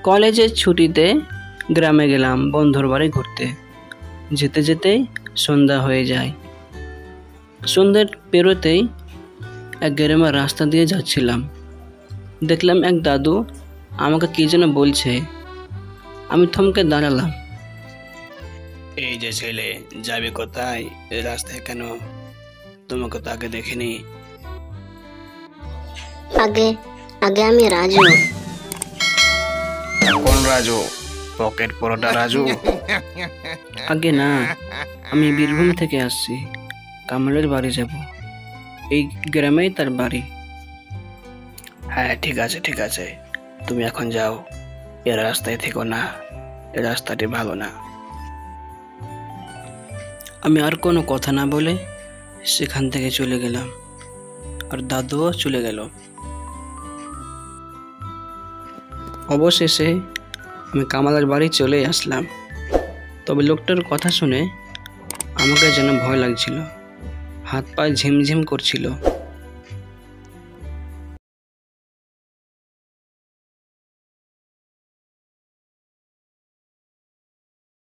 কলেজের ছুটিতে গ্রামে গেলাম বন্ধুর বাড়ি ঘুরতে। যেতে যেতেই সন্ধ্যা হয়ে যায়। সন্ধ্যা পেরোতেই এক গ্রামের রাস্তা দিয়ে যাচ্ছিলাম। দেখলাম এক দাদু আমাকে কী যেন বলছে। আমি থমকে দাঁড়ালাম। এই যে ছেলে, যাবে কোথায়? এই রাস্তায় কেন? তোমাকে তো আগে দেখিনি। আগে আগে আমি রাজু। কোন রাজু? পকেট পরোটা রাজু? আগে না, আমি বীরভূম থেকে আসছি। কামালের বাড়ি যাব। এই গ্রামেই তার বাড়ি। হ্যাঁ, ঠিক আছে ঠিক আছে, তুমি এখন যাও। এ রাস্তায় থেকো না, এ রাস্তাটি ভালো না। আমি আর কোনো কথা না বলে সেখান থেকে চলে গেলাম, আর দাদুও চলে গেল। অবশেষে আমি কামালের বাড়ি চলে আসলাম। তবে লোকটার কথা শুনে আমাকে যেন ভয় লাগছিল, হাত পা ঝিমঝিম করছিল।